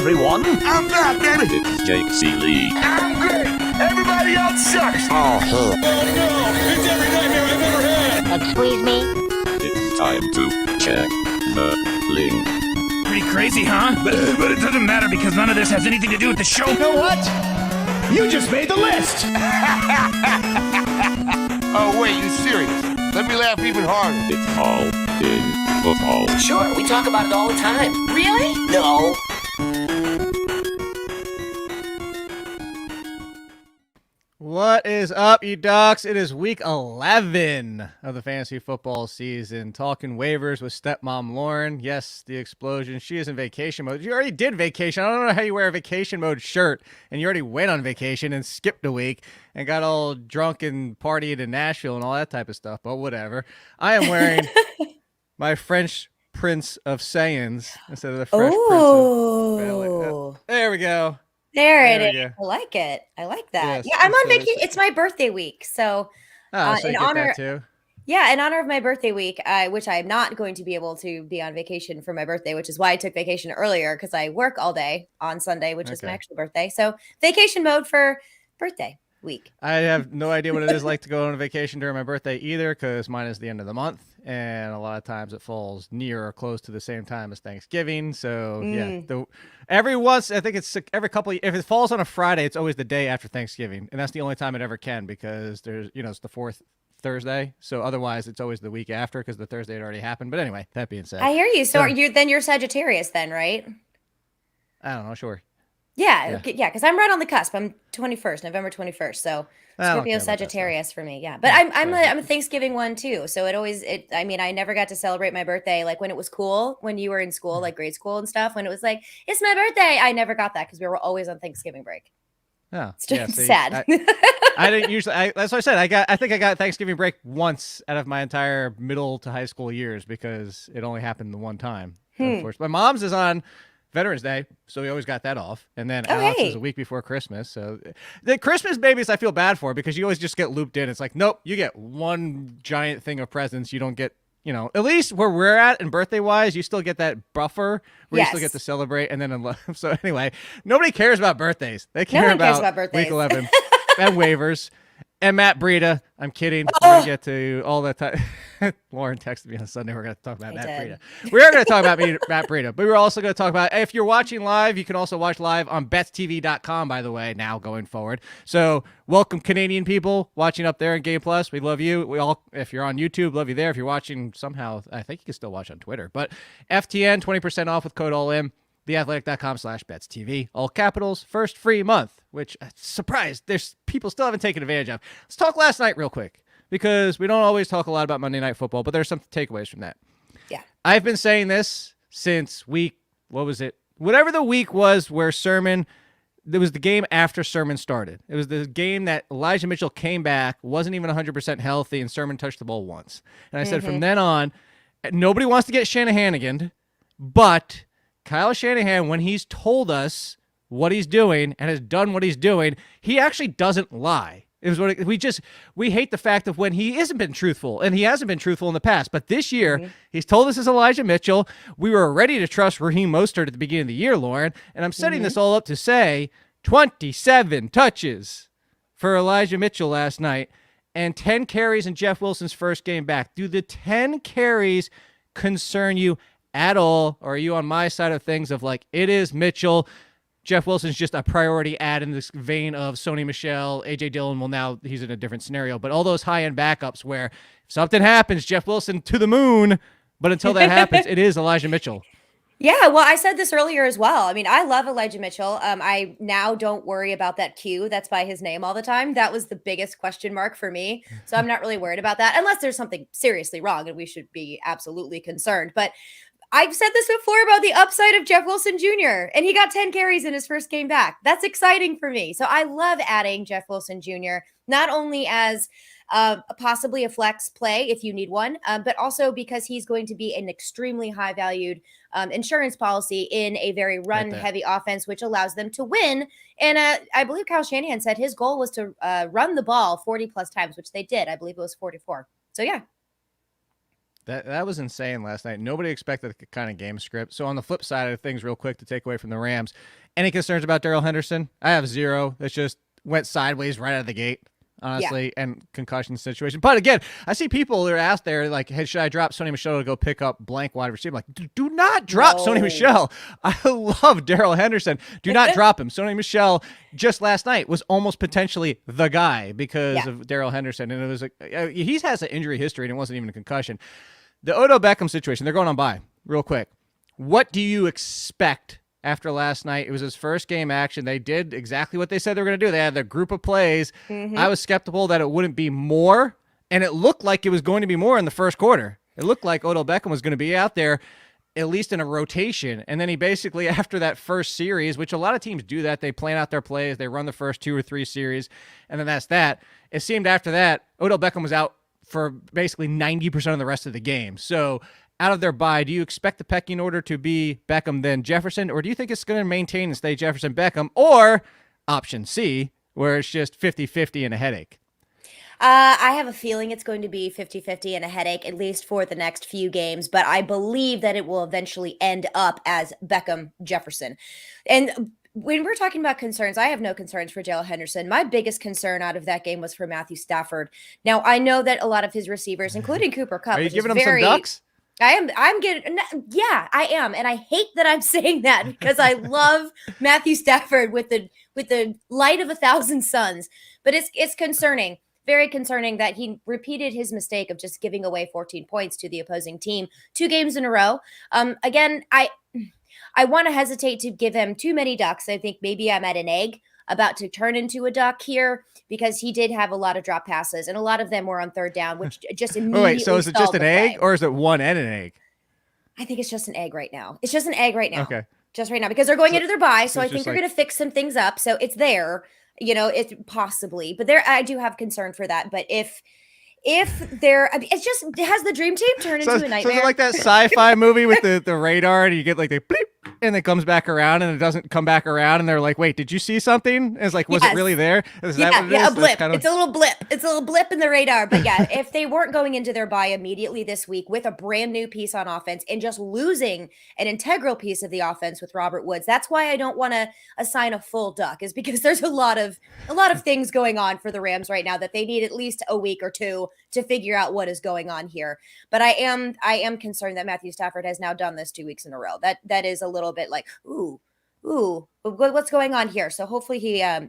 everyone. I'm back, baby. It's Jake Ciely. I'm great. Everybody else sucks. Oh, no. It's every nightmare I've ever had. Excuse me? It's time to check the link. Pretty crazy, huh? But it doesn't matter because none of this has anything to do with the show. You know what? You just made the list. Oh, wait, you serious? Let me laugh even harder. It's all in football. Sure, we talk about it all the time. Really? No. What is up, you ducks? It is week 11 of the fantasy football season. Talking waivers with stepmom Lauren. Yes, the explosion. She is in vacation mode. You already did vacation. I don't know how you wear a vacation mode shirt, and you already went on vacation and skipped a week and got all drunk and partied in Nashville and all that type of stuff, but whatever. I am wearing my French Prince of Saiyans instead of the Fresh Prince of... There we go. There it is. I like it. I like that. Yes, yeah, I'm on vacation. It's my birthday week, so so in you get honor, that too. yeah, in honor of my birthday week, which I'm not going to be able to be on vacation for my birthday, which is why I took vacation earlier because I work all day on Sunday, which is my actual birthday. So vacation mode for birthday week. I have no idea what it is like to go on a vacation during my birthday either, because mine is the end of the month, and a lot of times it falls near or close to the same time as Thanksgiving. So yeah, every couple, if it falls on a Friday, it's always the day after Thanksgiving, and that's the only time it ever can, because there's it's the fourth Thursday. So otherwise, it's always the week after because the Thursday had already happened. But anyway, that being said, I hear you. So you're Sagittarius then, right? I don't know. Sure. Yeah, because I'm right on the cusp. I'm November 21st. So Scorpio Sagittarius for me. Yeah, but I'm a Thanksgiving one too. So I never got to celebrate my birthday like when it was cool when you were in school, like grade school and stuff. When it was like it's my birthday, I never got that because we were always on Thanksgiving break. Oh, it's just sad. I didn't usually. That's what I said. I think I got Thanksgiving break once out of my entire middle to high school years because it only happened the one time. Unfortunately, my mom's is on Veterans Day, so we always got that off. And then Alex is a week before Christmas. So the Christmas babies I feel bad for because you always just get looped in. It's like, nope, you get one giant thing of presents. You don't get, at least where we're at and birthday-wise, you still get that buffer where you still get to celebrate. And then, so anyway, nobody cares about birthdays. They care about week 11 and waivers. And Matt Breida, I'm kidding. We're going to get to all that time. Lauren texted me on Sunday. We're going to talk about Matt Breida. We are going to talk about Matt Breida, but we're also going to talk about, if you're watching live, you can also watch live on BetsTV.com, by the way, now going forward. So welcome, Canadian people watching up there in Game Plus. We love you. We all, if you're on YouTube, love you there. If you're watching somehow, I think you can still watch on Twitter. But FTN, 20% off with code ALLIN. theathletic.com/BetsTV, all capitals, first free month, which surprised there's people still haven't taken advantage of. Let's talk last night real quick because we don't always talk a lot about Monday Night Football, but there's some takeaways from that. Yeah. I've been saying this since whatever the week was where there was the game after Sermon started. It was the game that Elijah Mitchell came back, wasn't even 100% healthy, and Sermon touched the ball once. And I said from then on, nobody wants to get Shanahan, but Kyle Shanahan, when he's told us what he's doing and has done what he's doing, he actually doesn't lie. It was we hate the fact of when he hasn't been truthful, and he hasn't been truthful in the past. But this year, he's told us it's Elijah Mitchell. We were ready to trust Raheem Mostert at the beginning of the year, Lauren, and I'm setting this all up to say 27 touches for Elijah Mitchell last night and 10 carries in Jeff Wilson's first game back. Do the 10 carries concern you at all, or are you on my side of things of like, it is Mitchell, Jeff Wilson's just a priority add in this vein of Sony Michel, A.J. Dillon, he's in a different scenario, but all those high-end backups where if something happens, Jeff Wilson to the moon, but until that happens, it is Elijah Mitchell. Yeah, well, I said this earlier as well. I mean, I love Elijah Mitchell. I now don't worry about that Q that's by his name all the time. That was the biggest question mark for me. So I'm not really worried about that unless there's something seriously wrong and we should be absolutely concerned. But I've said this before about the upside of Jeff Wilson Jr., and he got 10 carries in his first game back. That's exciting for me. So I love adding Jeff Wilson Jr., not only as possibly a flex play if you need one, but also because he's going to be an extremely high-valued insurance policy in a very run-heavy offense, which allows them to win. And I believe Kyle Shanahan said his goal was to run the ball 40-plus times, which they did. I believe it was 44. So, yeah. That was insane last night. Nobody expected the kind of game script. So on the flip side of things, real quick to take away from the Rams, any concerns about Darrell Henderson? I have zero. It just went sideways right out of the gate, honestly, and concussion situation. But again, I see people that are out there like, hey, should I drop Sony Michel to go pick up blank wide receiver? I'm like, do not drop Sony Michel. I love Darrell Henderson. Do not drop him. Sony Michel just last night was almost potentially the guy because of Darrell Henderson. And it was he has an injury history and it wasn't even a concussion. The Odell Beckham situation, they're going on bye real quick. What do you expect after last night? It was his first game action. They did exactly what they said they were going to do. They had their group of plays. I was skeptical that it wouldn't be more, and it looked like it was going to be more in the first quarter. It looked like Odell Beckham was going to be out there at least in a rotation, and then he basically, after that first series, which a lot of teams do that, they plan out their plays, they run the first 2 or 3 series, and then that's that. It seemed after that, Odell Beckham was out for basically 90% of the rest of the game. So out of their bye, do you expect the pecking order to be Beckham then Jefferson, or do you think it's going to maintain and stay Jefferson Beckham, or option C, where it's just 50-50 and a headache? I have a feeling it's going to be 50-50 and a headache, at least for the next few games, but I believe that it will eventually end up as Beckham Jefferson. And when we're talking about concerns, I have no concerns for Darrell Henderson. My biggest concern out of that game was for Matthew Stafford. Now, I know that a lot of his receivers, including Cooper Kupp, are you giving him some ducks? I'm getting, yeah, I am. And I hate that I'm saying that because I love Matthew Stafford with the light of 1,000 suns, but it's concerning. Very concerning that he repeated his mistake of just giving away 14 points to the opposing team 2 games in a row. Again, I want to hesitate to give him too many ducks. I think maybe I'm at an egg about to turn into a duck here because he did have a lot of drop passes and a lot of them were on third down, which just immediately Wait, so is it just an egg or is it one and an egg? I think it's just an egg right now. It's just an egg right now. Okay. Just right now because they're going into their bye. So I think they're like... going to fix some things up. So it's there, it's possibly, but I do have concern for that. But if it's just, has the dream team turned into a nightmare? So like that sci-fi movie with the radar and you get like the bleep and it comes back around and it doesn't come back around and they're like, wait, did you see something? And it's like, was it really there? Is that what it is? A blip. It's a little blip. It's a little blip in the radar. But yeah, if they weren't going into their bye immediately this week with a brand new piece on offense and just losing an integral piece of the offense with Robert Woods, that's why I don't want to assign a full duck, is because there's a lot of things going on for the Rams right now that they need at least a week or two to figure out what is going on here. But I am concerned that Matthew Stafford has now done this 2 weeks in a row. That is a little bit like, ooh, what's going on here? So hopefully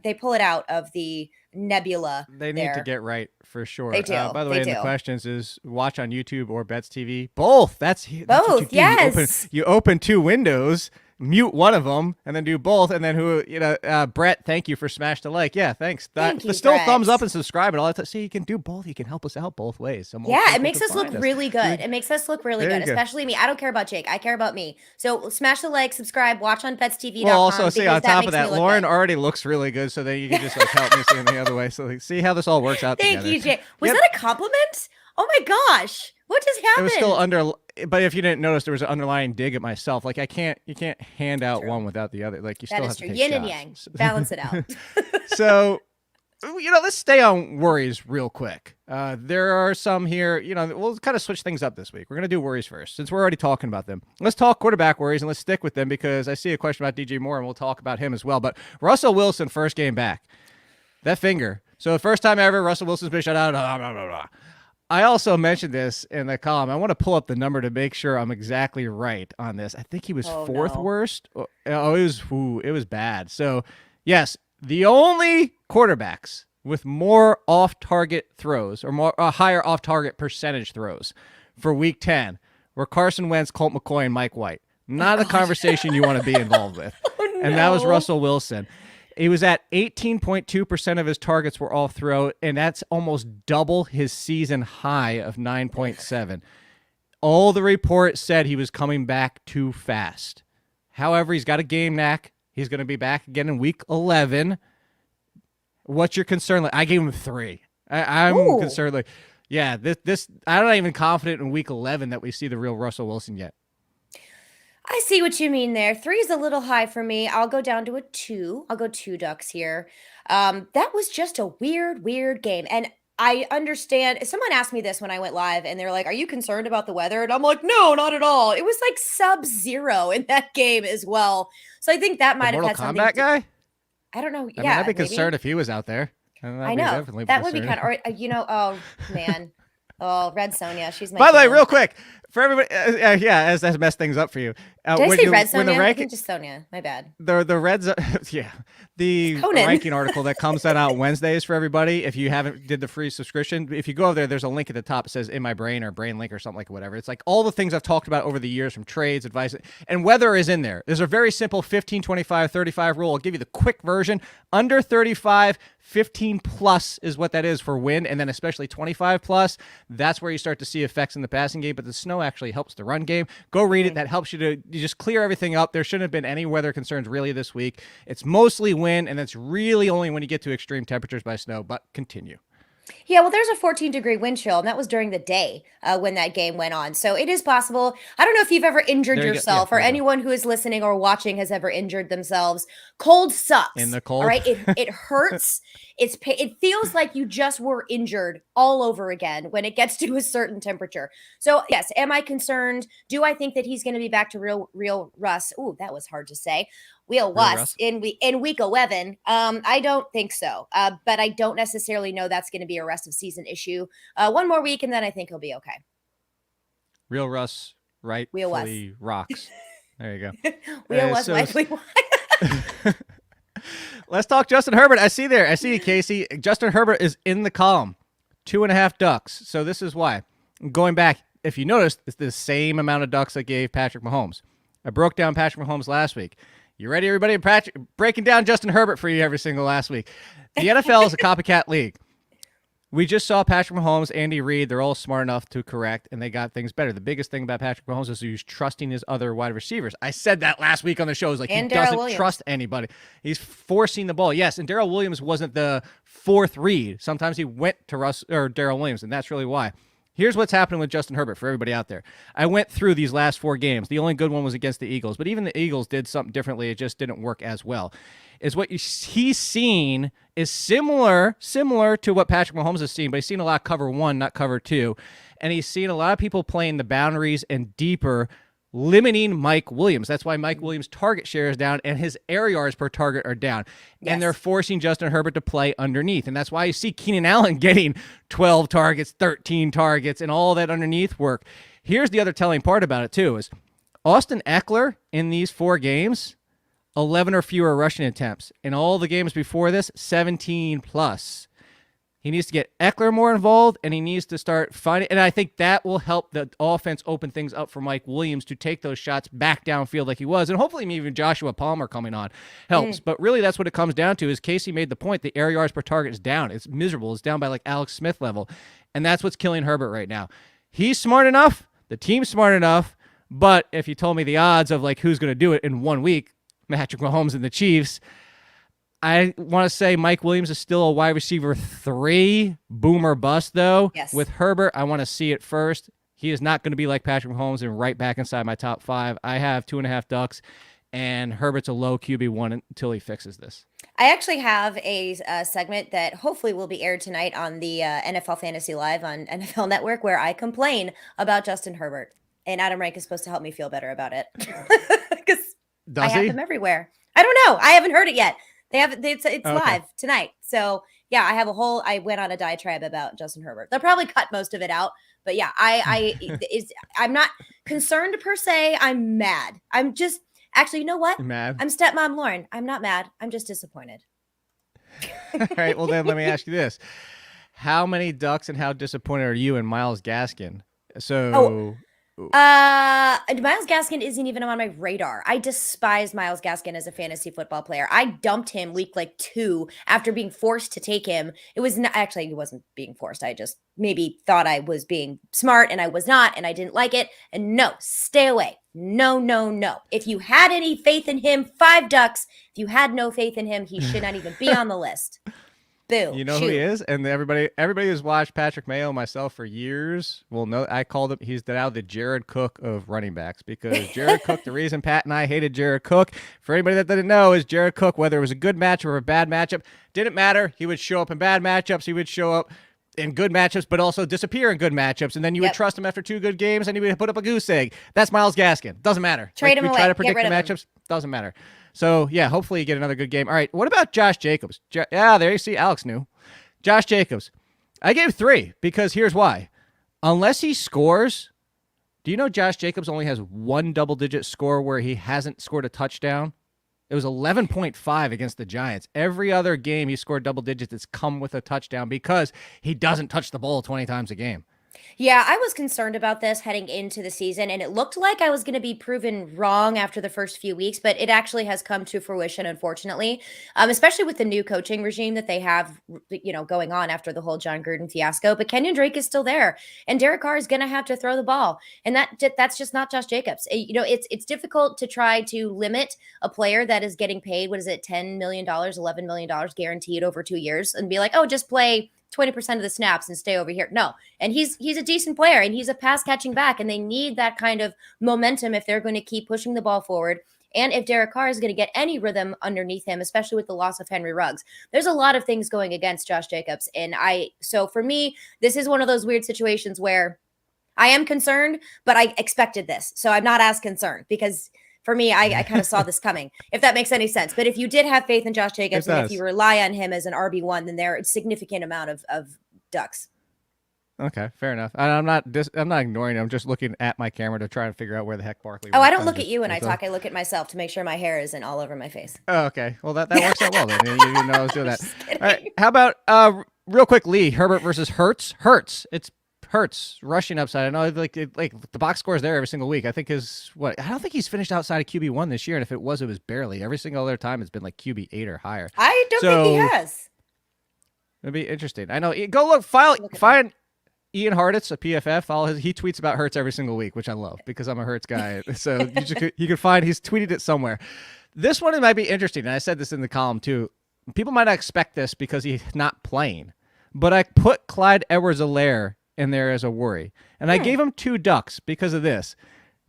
they pull it out of the nebula. They need to get right for sure. They do. By the way, in the questions is watch on YouTube or BetsTV. Both. That's both. What you do. Yes. You open 2 windows, mute one of them, and then do both. And then Brett, thank you for smash the like. Yeah, thanks. Thank you, still Brett. Thumbs up and subscribe and all that. See, you can do both. You can help us out both ways. Yeah, it makes us look really good. It makes us look really good, especially me. I don't care about Jake. I care about me. So smash the like, subscribe, watch on BetsTV.com. Well, also see on top of that, Lauren good. Already looks really good, so then you can just help me see in the other way. So see how this all works out. Thank together. you, Jake. Was that a compliment? Oh my gosh. What just happened? It was still under, but if you didn't notice, there was an underlying dig at myself. Like you can't hand out one without the other. Like you still have to take yin shots. and yang. Balance it out. So, let's stay on worries real quick. There are some here. We'll kind of switch things up this week. We're gonna do worries first, since we're already talking about them. Let's talk quarterback worries and let's stick with them because I see a question about DJ Moore and we'll talk about him as well. But Russell Wilson, first game back, that finger. So the first time ever, Russell Wilson's been shut out. Blah, blah, blah, blah. I also mentioned this in the column. I want to pull up the number to make sure I'm exactly right on this. I think he was fourth worst. It was bad. So, yes, the only quarterbacks with more off-target throws or more higher off-target percentage throws for Week 10 were Carson Wentz, Colt McCoy, and Mike White. Not a conversation you want to be involved with. And that was Russell Wilson. He was at 18.2% of his targets were all throw, and that's almost double his season high of 9.7. All the reports said he was coming back too fast. However, he's got a game knack. He's going to be back again in Week 11. What's your concern? I gave him 3. I'm concerned. This I'm not even confident in Week 11 that we see the real Russell Wilson yet. I see what you mean there. 3 is a little high for me. I'll go down to a 2. I'll go 2 ducks here. That was just a weird game. And I understand. Someone asked me this when I went live, and they're like, "Are you concerned about the weather?" And I'm like, "No, not at all." It was like sub-zero in that game as well, so I think that might have Mortal had something. Kombat guy? I don't know. I mean, I'd be concerned if he was out there. I know that would be kind of, oh man, oh Red Sonja, she's my. By the way, real quick for everybody, as that messed things up for you. Did I say Red Sonja? I think just Sonya. My bad. The Reds, the ranking article that comes out Wednesdays for everybody. If you haven't did the free subscription, if you go over there, there's a link at the top. It says "In My Brain" or "Brain Link" or something like whatever. It's like all the things I've talked about over the years, from trades, advice, and weather is in there. There's a very simple 15, 25, 35 rule. I'll give you the quick version. Under 35, 15 plus is what that is for win, and then especially 25 plus. That's where you start to see effects in the passing game. But the snow actually helps the run game. Go read it. That helps you just clear everything up. There shouldn't have been any weather concerns really this week. It's mostly wind, and that's really only when you get to extreme temperatures by snow. But continue. Yeah, well, there's a 14-degree wind chill, and that was during the day when that game went on. So it is possible. I don't know if you've ever injured yourself, or anyone who is listening or watching has ever injured themselves. Cold sucks. In the cold, all right? It hurts. It feels like you just were injured all over again when it gets to a certain temperature. So yes, am I concerned? Do I think that he's going to be back to real Russ? Ooh, that was hard to say. Real Russ in week 11. I don't think so. But I don't necessarily know that's going to be a rest of season issue. One more week, and then I think he'll be okay. Real Russ, right? Real Russ rocks. There you go. Real Russ, rightfully. Let's talk Justin Herbert. I see you, Casey. Justin Herbert is in the column. 2.5 ducks. So this is why. Going back, if you noticed, it's the same amount of ducks I gave Patrick Mahomes. I broke down Patrick Mahomes last week. You ready, everybody? Patrick, breaking down Justin Herbert for you every single last week. The NFL is a copycat league. We just saw Patrick Mahomes, Andy Reid. They're all smart enough to correct, and they got things better. The biggest thing about Patrick Mahomes is he's trusting his other wide receivers. I said that last week on the show. It's like he doesn't trust anybody. He's forcing the ball. Yes, and Darrell Williams wasn't the fourth read. Sometimes he went to Darrell Williams, and that's really why. Here's what's happening with Justin Herbert for everybody out there. I went through these last 4 games. The only good one was against the Eagles, but even the Eagles did something differently. It just didn't work as well. Is what he's seen is similar to what Patrick Mahomes has seen, but he's seen a lot of cover 1, not cover 2. And he's seen a lot of people playing the boundaries and deeper, limiting Mike Williams. That's why Mike Williams' target share is down and his air yards per target are down. Yes. And they're forcing Justin Herbert to play underneath. And that's why you see Keenan Allen getting 12 targets, 13 targets, and all that underneath work. Here's the other telling part about it, too, is Austin Eckler in these 4 games, 11 or fewer rushing attempts. In all the games before this, 17 plus. He needs to get Eckler more involved, and he needs to start finding. And I think that will help the offense open things up for Mike Williams to take those shots back downfield like he was. And hopefully even Joshua Palmer coming on helps. But really that's what it comes down to is Casey made the point. The air yards per target is down. It's miserable. It's down by like Alex Smith level. And that's what's killing Herbert right now. He's smart enough. The team's smart enough. But if you told me the odds of like who's going to do it in 1 week, Patrick Mahomes and the Chiefs, I want to say Mike Williams is still a wide receiver 3, boomer bust, though. Yes. With Herbert, I want to see it first. He is not going to be like Patrick Mahomes and right back inside my top 5. I have 2.5 ducks, and Herbert's a low QB1 until he fixes this. I actually have a segment that hopefully will be aired tonight on the NFL Fantasy Live on NFL Network where I complain about Justin Herbert. And Adam Rank is supposed to help me feel better about it. Because I have them everywhere. I don't know. I haven't heard it yet. It's live tonight. So yeah, I went on a diatribe about Justin Herbert. They'll probably cut most of it out, but yeah, I'm not concerned per se. I'm mad. I'm just, actually, you know what? You're mad? I'm stepmom Lauren. I'm not mad. I'm just disappointed. All right. Well, then let me ask you this. How many ducks and how disappointed are you in Myles Gaskin? Myles Gaskin isn't even on my radar. I despise Myles Gaskin as a fantasy football player. I dumped him week 2 after being forced to take him. It was not, actually, he wasn't being forced. I just maybe thought I was being smart and I was not, and I didn't like it. And no, stay away. No. If you had any faith in him, 5 ducks. If you had no faith in him, he should not even be on the list. Boo. You know who he is? And everybody who's watched Patrick Mayo and myself for years will know I called him, he's now the Jared Cook of running backs, because Jared Cook, the reason Pat and I hated Jared Cook, for anybody that didn't know, is Jared Cook, whether it was a good matchup or a bad matchup, didn't matter. He would show up in bad matchups. He would show up in good matchups, but also disappear in good matchups. And then you would trust him after 2 good games and he would put up a goose egg. That's Myles Gaskin. Doesn't matter. Trade him away. Try to predict Get the rid of matchups. Doesn't matter. So, yeah, hopefully you get another good game. All right, what about Josh Jacobs? There you see Alex knew. Josh Jacobs. I gave 3 because here's why. Unless he scores, do you know Josh Jacobs only has 1 double-digit score where he hasn't scored a touchdown? It was 11.5 against the Giants. Every other game he scored double digits, it's come with a touchdown because he doesn't touch the ball 20 times a game. Yeah, I was concerned about this heading into the season, and it looked like I was going to be proven wrong after the first few weeks, but it actually has come to fruition, unfortunately, especially with the new coaching regime that they have, going on after the whole John Gruden fiasco. But Kenyon Drake is still there, and Derek Carr is going to have to throw the ball, and that's just not Josh Jacobs. It's difficult to try to limit a player that is getting paid, what is it, $10 million, $11 million guaranteed over 2 years, and be like, oh, just play 20% of the snaps and stay over here. No. And he's a decent player and he's a pass catching back, and they need that kind of momentum if they're going to keep pushing the ball forward. And if Derek Carr is going to get any rhythm underneath him, especially with the loss of Henry Ruggs, there's a lot of things going against Josh Jacobs. And so for me, this is one of those weird situations where I am concerned, but I expected this. So I'm not as concerned because for me, I kind of saw this coming, if that makes any sense. But if you did have faith in Josh Jacobs and if you rely on him as an RB1, then there are a significant amount of ducks. Okay, fair enough. I'm not ignoring it. I'm just looking at my camera to try and figure out where the heck Barkley. I don't look at you when I talk. I look at myself to make sure my hair isn't all over my face. Oh, okay. Well, that works out well then. You know I was doing that. All right. How about real quick, Lee, Herbert versus Hurts? Hurts rushing upside. I know like the box score is there every single week. I think I don't think he's finished outside of QB1 this year. And if it was barely. Every single other time it's been like QB8 or higher. I don't think he has. It'd be interesting. I know. Go look, find Ian Hartitz, a PFF. He tweets about Hurts every single week, which I love because I'm a Hurts guy. So you can find, he's tweeted it somewhere. This one might be interesting. And I said this in the column too. People might not expect this because he's not playing, but I put Clyde Edwards-Helaire in there as a worry. And I gave him 2 ducks because of this.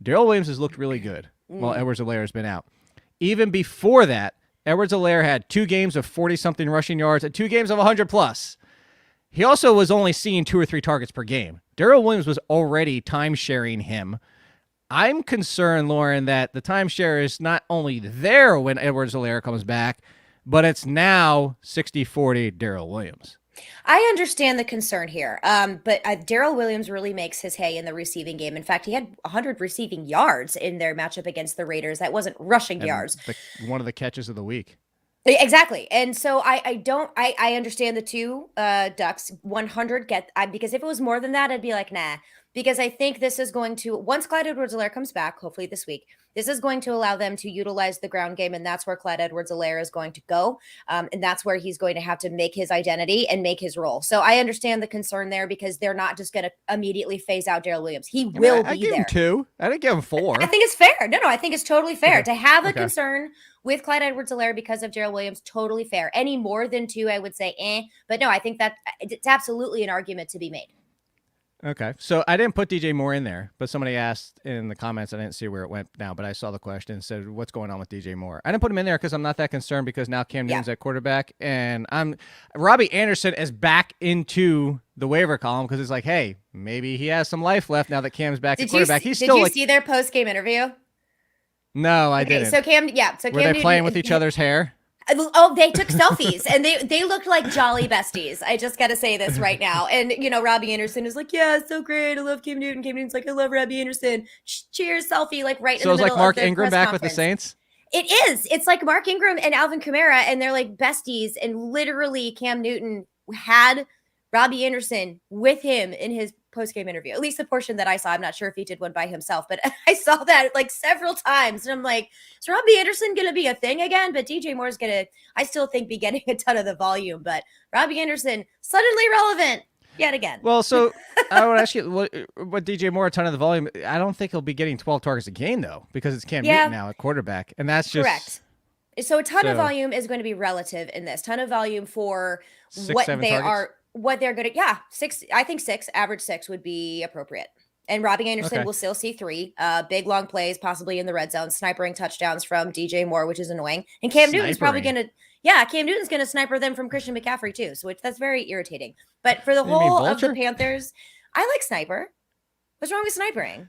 Darrell Williams has looked really good while Edwards-Helaire has been out. Even before that, Edwards-Helaire had 2 games of 40-something rushing yards and 2 games of 100+. He also was only seeing 2 or 3 targets per game. Darrell Williams was already time-sharing him. I'm concerned, Lauren, that the timeshare is not only there when Edwards-Helaire comes back, but it's now 60-40 Darrell Williams. I understand the concern here, but Darrell Williams really makes his hay in the receiving game. In fact, he had 100 receiving yards in their matchup against the Raiders. That wasn't rushing yards. One of the catches of the week. Exactly. And so I understand the 2 ducks, 100 because if it was more than that, I'd be like, nah. Because I think this is going to, once Clyde Edwards-Helaire comes back, hopefully this week, this is going to allow them to utilize the ground game, and that's where Clyde Edwards-Helaire is going to go, and that's where he's going to have to make his identity and make his role. So I understand the concern there because they're not just going to immediately phase out Darrell Williams. He will be there. I gave him 2. I didn't give him 4. I think it's fair. No, I think it's totally fair. To have a concern with Clyde Edwards-Helaire because of Darrell Williams, totally fair. Any more than 2, I would say, but no, I think that it's absolutely an argument to be made. Okay, so I didn't put DJ Moore in there, but somebody asked in the comments, I didn't see where it went now, but I saw the question and said, what's going on with DJ Moore? I didn't put him in there because I'm not that concerned because now Cam Newton's at quarterback, and Robbie Anderson is back into the waiver column because it's like, hey, maybe he has some life left now that Cam's back at quarterback. Did you see their post-game interview? No, I didn't. So Cam, were they playing with each other's hair? Oh, they took selfies and they looked like jolly besties. I just got to say this right now. And, Robbie Anderson is like, yeah, it's so great. I love Cam Newton. Cam Newton's like, I love Robbie Anderson. Cheers, selfie, like right in the middle of the So it's like Mark press Ingram back conference. with the Saints? It is. It's like Mark Ingram and Alvin Kamara, and they're like besties. And literally Cam Newton had Robbie Anderson with him in his post-game interview, at least the portion that I saw. I'm not sure if he did one by himself, but I saw that like several times. And I'm like, is Robbie Anderson going to be a thing again? But DJ Moore's going to, I still think, be getting a ton of the volume. But Robbie Anderson, suddenly relevant yet again. Well, so I would ask you, what DJ Moore, a ton of the volume, I don't think he'll be getting 12 targets a game, though, because it's Cam Newton now at quarterback. And that's just... Correct. So a ton of volume is going to be relative in this. Ton of volume for what they targets? are... What they're good at, 6. I think 6, average 6 would be appropriate. And Robbie Anderson will still see 3 big long plays, possibly in the red zone, snipering touchdowns from DJ Moore, which is annoying. And Cam Newton's probably going to, Yeah, Cam Newton's going to sniper them from Christian McCaffrey too, so that's very irritating. But for the You mean whole of the vulture? Panthers, I like sniper. What's wrong with snipering?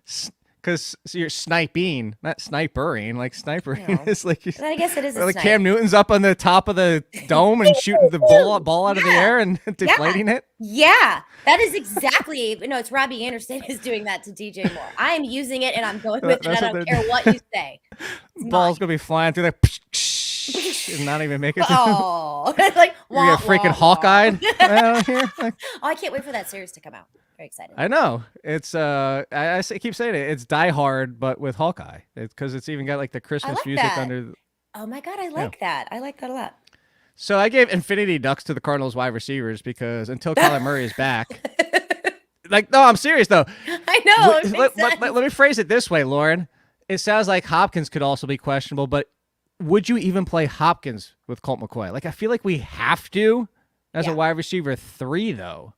Because you're sniping, not snipering. Like snipering No. is like, I guess it is a or like snipe. Cam Newton's up on the top of the dome and shooting the ball out of the air and deflating it. Yeah, that is exactly. No, it's Robbie Anderson is doing that to DJ Moore. I am using it and I'm going with it. I don't care what you say. It's Ball's mine. gonna be flying through there and not even make it. Oh, like You're freaking Hawkeye out here. Like, Oh, I can't wait for that series to come out. Very excited. I know it's keep saying it. It's Die Hard, but with Hawkeye. It's because it's even got like the Christmas like music that. under. Oh my God, I like that. I like that a lot. So I gave infinity ducks to the Cardinals wide receivers because until Kyler Murray is back, like no, I'm serious though. I know. It makes sense. Let me phrase it this way, Lauren. It sounds like Hopkins could also be questionable, but would you even play Hopkins with Colt McCoy? Like I feel like we have to as a wide receiver 3 though.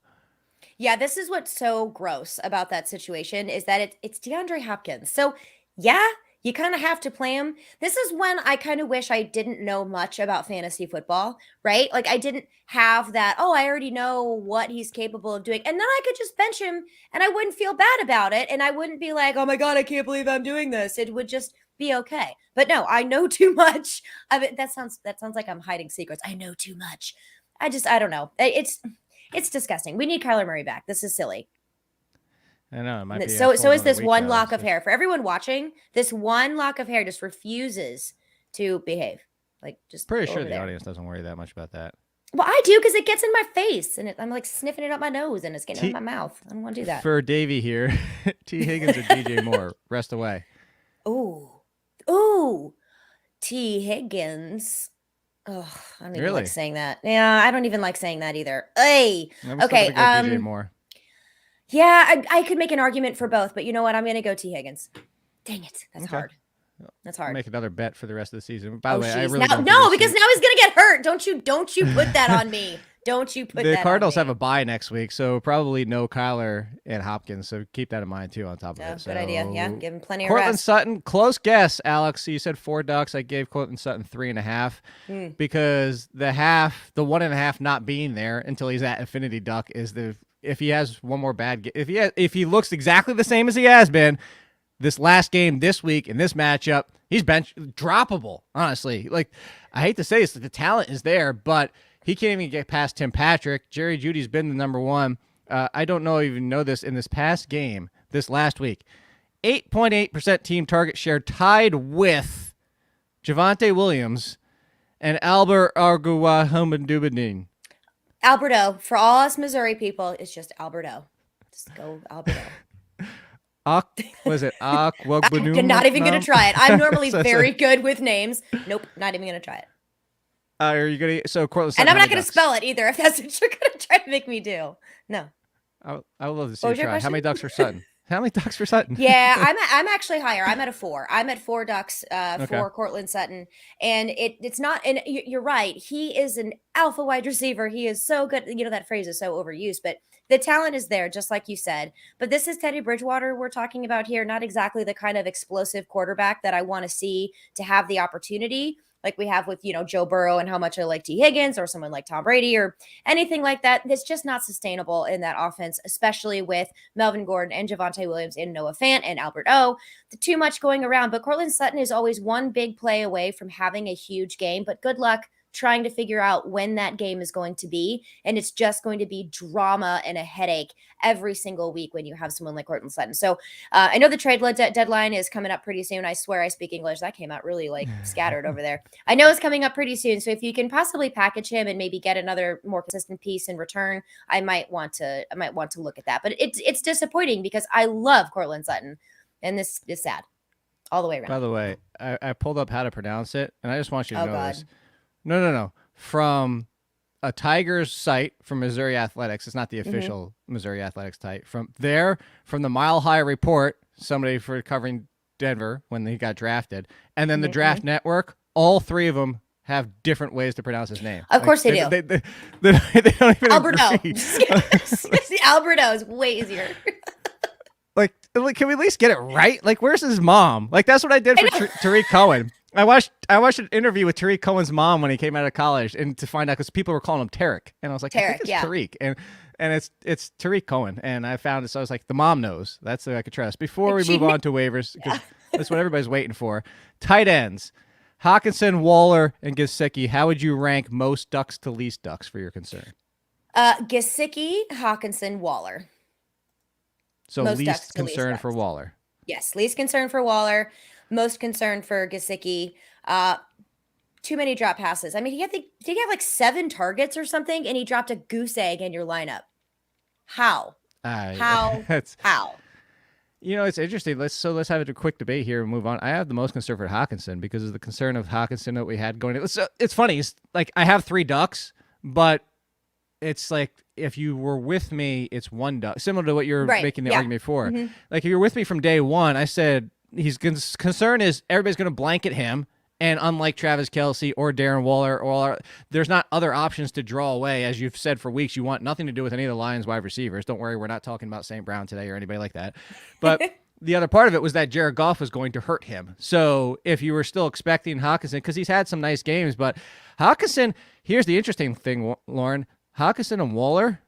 Yeah, this is what's so gross about that situation is that it's DeAndre Hopkins. So yeah, you kind of have to play him. This is when I kind of wish I didn't know much about fantasy football, right? Like I didn't have that, oh, I already know what he's capable of doing. And then I could just bench him and I wouldn't feel bad about it. And I wouldn't be like, oh my God, I can't believe I'm doing this. It would just be okay. But no, I know too much. I mean, that sounds like I'm hiding secrets. I know too much. I don't know. It's disgusting. We need Kyler Murray back. This is silly. I know. It might be So is this one though, lock of hair. For everyone watching, this one lock of hair just refuses to behave. Like just Pretty sure over the there. audience doesn't worry that much about that. Well, I do because it gets in my face and I'm like sniffing it up my nose and it's getting in my mouth. I don't want to do that. For Davey here, T. Higgins or DJ Moore, rest away. Ooh, T. Higgins. Oh, I don't even Really? like saying that. Yeah, I don't even like saying that either. Hey, I'm still okay. gonna go DJ Moore. Yeah, I could make an argument for both, but you know what? I'm going to go T. Higgins. Dang it. That's hard. That's hard. Make another bet for the rest of the season. By the way, I jeez. really now, don't no, think because now he's going to get hurt. Don't you put that on me. Don't you put that the Cardinals on have me. a bye next week, so probably no Kyler and Hopkins. So keep that in mind too. On top of Oh, it, good idea. Yeah, give him plenty of Courtland rest. Sutton, close guess, Alex. You said 4 ducks. I gave Courtland Sutton 3.5 because the 1.5 not being there until he's at infinity duck is if he has one more bad if he looks exactly the same as he has been this last game this week in this matchup, he's bench droppable. Honestly, like I hate to say this, the talent is there, but he can't even get past Tim Patrick. Jerry Jeudy's been the number one. I don't even know this in this past game this last week. 8.8% team target share tied with Javonte Williams and Albert Arguahumandubadin. Alberto. For all us Missouri people, it's just Alberto. Just go Alberto. Was it I'm not even going to try it. I'm normally very good with names. Nope, not even going to try it. Are you going to? So Courtland And Sutton, I'm not how going many to ducks? spell it either if that's what you're going to try to make me do. No. I would love to see What you was your try. How many question? ducks for Sutton? How many ducks for Sutton? Yeah, I'm actually higher. I'm at a 4. I'm at 4 ducks Okay. for Courtland Sutton, and it's not. And you're right. He is an alpha wide receiver. He is so good. You know that phrase is so overused, but the talent is there, just like you said. But this is Teddy Bridgewater we're talking about here. Not exactly the kind of explosive quarterback that I want to see to have the opportunity like we have with, Joe Burrow and how much I like T. Higgins or someone like Tom Brady or anything like that. It's just not sustainable in that offense, especially with Melvin Gordon and Javonte Williams and Noah Fant and Albert O. Too much going around. But Courtland Sutton is always one big play away from having a huge game. But good luck trying to figure out when that game is going to be. And it's just going to be drama and a headache every single week when you have someone like Courtland Sutton. So I know the trade deadline is coming up pretty soon. I swear I speak English. That came out really scattered over there. I know it's coming up pretty soon. So if you can possibly package him and maybe get another more consistent piece in return, I might want to look at that. But it's disappointing because I love Courtland Sutton. And this is sad all the way around. By the way, I pulled up how to pronounce it, and I just want you to know God. this. No. From a Tigers site from Missouri Athletics. It's not the official Missouri Athletics site. From the Mile High Report, somebody for covering Denver when he got drafted, and then the Draft Network, all three of them have different ways to pronounce his name. Of course they do. They don't even Alberto. agree. Alberto is way easier. Like, can we at least get it right? Like, where's his mom? Like, that's what I did for Tariq Cohen. I watched an interview with Tariq Cohen's mom when he came out of college, and to find out because people were calling him Tarek, and I was like, I think it's Tariq, and it's Tariq Cohen, and I found it, so I was like, the mom knows. That's who I could trust. Before we move on to waivers, because that's what everybody's waiting for. Tight ends, Hawkinson, Waller, and Gesicki. How would you rank most Ducks to least Ducks for your concern? Gesicki, Hawkinson, Waller. So most least concern for Waller. Yes, least concern for Waller. Most concern for Gesicki. Too many drop passes. I mean, did he have like 7 targets or something, and he dropped a goose egg in your lineup? How? How? It's interesting. Let's have a quick debate here and move on. I have the most concern for Hawkinson because of the concern of Hawkinson that we had going. It's funny. It's like I have 3 Ducks, but it's like if you were with me, it's 1 Duck. Similar to what you're making the argument for. Mm-hmm. Like if you're with me from day one, I said his concern is everybody's going to blanket him. And unlike Travis Kelce or Darren Waller, there's not other options to draw away. As you've said for weeks, you want nothing to do with any of the Lions wide receivers. Don't worry, we're not talking about St. Brown today or anybody like that. But the other part of it was that Jared Goff was going to hurt him. So if you were still expecting Hawkinson, because he's had some nice games, but Hawkinson, here's the interesting thing, Lauren. Hawkinson and Waller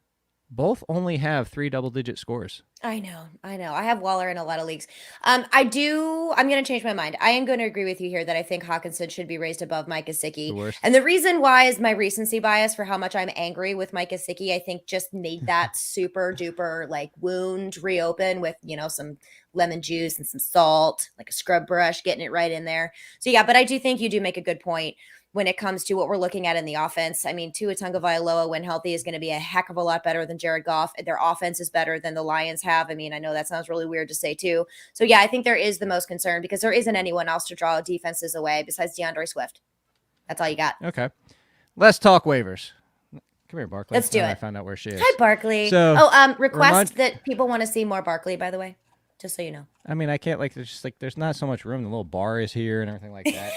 both only have 3 double-digit scores. I know. I have Waller in a lot of leagues. I'm going to change my mind. I am going to agree with you here that I think Hawkinson should be raised above Mike Gesicki. And the reason why is my recency bias for how much I'm angry with Mike Gesicki. I think just made that super duper like wound reopen with, some lemon juice and some salt, like a scrub brush, getting it right in there. So yeah, but I do think you do make a good point when it comes to what we're looking at in the offense. I mean, Tua Tagovailoa, when healthy, is going to be a heck of a lot better than Jared Goff. Their offense is better than the Lions have. I mean, I know that sounds really weird to say too. So yeah, I think there is the most concern because there isn't anyone else to draw defenses away besides DeAndre Swift. That's all you got. Okay. Let's talk waivers. Come here, Barkley. Let's do it. I found out where she is. Hi, Barkley. So, request that people want to see more Barkley, by the way, just so you know. I mean, I can't there's not so much room. The little bar is here and everything like that.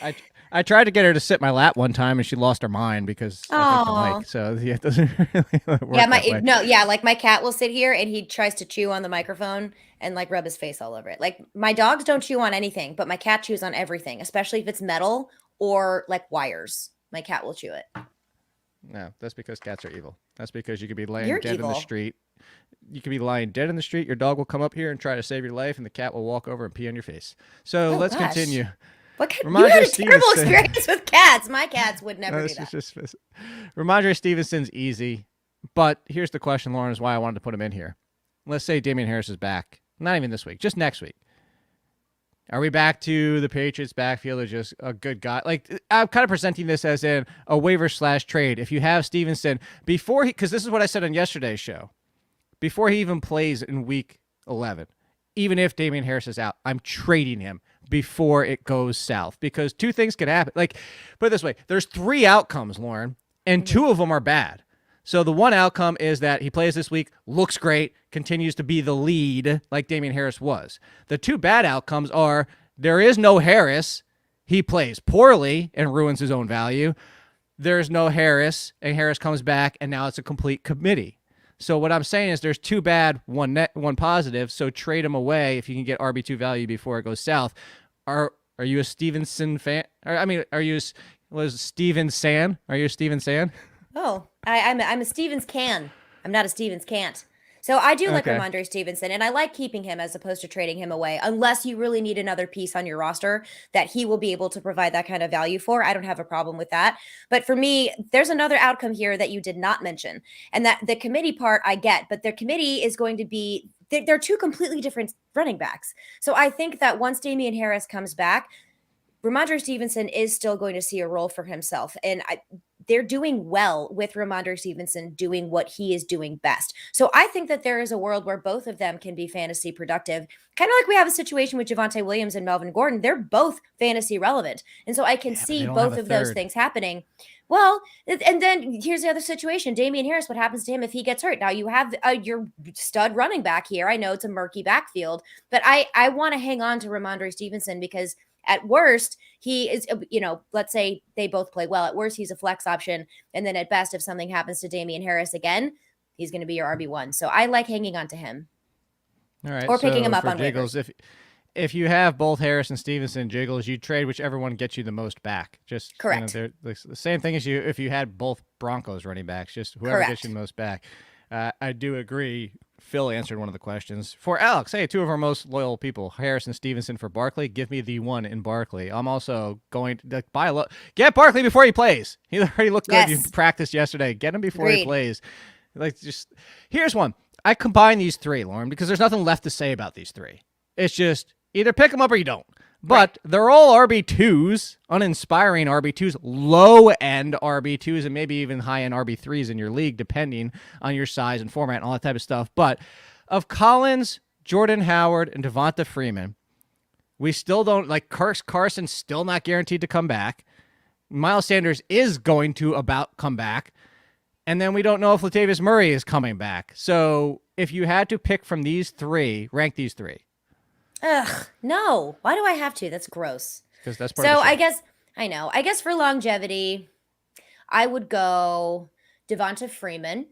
And I tried to get her to sit my lap one time, and she lost her mind because I think the mic. So yeah, it doesn't really work. Like my cat will sit here and he tries to chew on the microphone and like rub his face all over it. Like my dogs don't chew on anything, but my cat chews on everything, especially if it's metal or like wires. My cat will chew it. No, that's because cats are evil. That's because you could be laying dead in the street. You could be lying dead in the street. Your dog will come up here and try to save your life, and the cat will walk over and pee on your face. So let's continue. You had a terrible experience with cats. My cats would never do that. Ramondre Stevenson's easy, but here's the question, Lauren, is why I wanted to put him in here. Let's say Damian Harris is back. Not even this week, just next week. Are we back to the Patriots backfield is just a good guy? Like, I'm kind of presenting this as in a waiver/trade. If you have Stevenson, because this is what I said on yesterday's show, before he even plays in week 11, even if Damian Harris is out, I'm trading him before it goes south because 2 things could happen. Like, put it this way, there's 3 outcomes, Lauren, and 2 of them are bad. So the one outcome is that he plays this week, looks great, continues to be the lead like Damian Harris was. The 2 bad outcomes are there is no Harris, he plays poorly and ruins his own value. There's no Harris, and Harris comes back, and now it's a complete committee. So what I'm saying is there's 2 bad, 1 positive, so trade him away if you can get RB2 value before it goes south. Are you a Stevenson fan? Are you Steven San? Are you a Steven San? Oh, I'm a Stevens can. I'm not a Stevens can't. So I do like Ramondre Stevenson, and I like keeping him as opposed to trading him away, unless you really need another piece on your roster that he will be able to provide that kind of value for. I don't have a problem with that. But for me, there's another outcome here that you did not mention, and that the committee part I get, but their committee is going to be, they're 2 completely different running backs. So I think that once Damian Harris comes back, Ramondre Stevenson is still going to see a role for himself. And they're doing well with Ramondre Stevenson doing what he is doing best. So I think that there is a world where both of them can be fantasy productive, kind of like we have a situation with Javonte Williams and Melvin Gordon. They're both fantasy relevant. And so I can see both of those things happening. Well, and then here's the other situation. Damian Harris, what happens to him if he gets hurt? Now you have your stud running back here. I know it's a murky backfield, but I want to hang on to Ramondre Stevenson because at worst, he is, let's say they both play well. At worst, he's a flex option. And then at best, if something happens to Damian Harris again, he's going to be your RB1. So I like hanging on to him. All right. Or picking him up on waivers. if you have both Harris and Stevenson jiggles, you trade whichever one gets you the most back. Just correct. They're the same thing as if you had both Broncos running backs. Just whoever Correct. gets you the most back. I do agree. Phil answered one of the questions for Alex. Hey, two of our most loyal people, Harris and Stevenson for Barkley. Give me the one in Barkley. I'm also going to get Barkley before he plays. He already looked good. You practiced yesterday. Get him before he plays. Here's one. I combine these three, Lauren, because there's nothing left to say about these three. It's just either pick them up or you don't. But they're all RB2s, uninspiring RB2s, low-end RB2s, and maybe even high-end RB3s in your league, depending on your size and format and all that type of stuff. But of Collins, Jordan Howard, and Devonta Freeman, we still don't, Carson's still not guaranteed to come back. Miles Sanders is going to about come back. And then we don't know if Latavius Murray is coming back. So if you had to pick from these three, rank these three. Ugh, no. Why do I have to? That's gross. Because that's part of the show. I guess for longevity, I would go Devonta Freeman,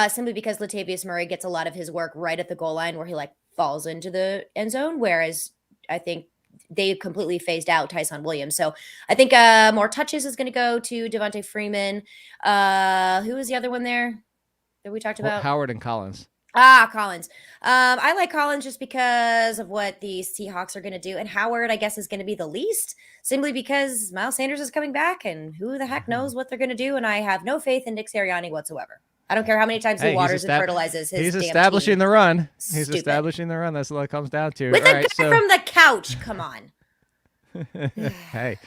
simply because Latavius Murray gets a lot of his work right at the goal line where he falls into the end zone, whereas I think they completely phased out Tyson Williams. So I think more touches is going to go to Devonta Freeman. Who was the other one there that we talked about? Howard and Collins. Collins. I like Collins just because of what the Seahawks are going to do. And Howard, I guess, is going to be the least, simply because Miles Sanders is coming back and who the heck knows what they're going to do. And I have no faith in Nick Sirianni whatsoever. I don't care how many times he waters and fertilizes his He's damn establishing team. the run. Stupid. He's establishing the run. That's what it comes down to. With a guy from the couch. Come on. Hey,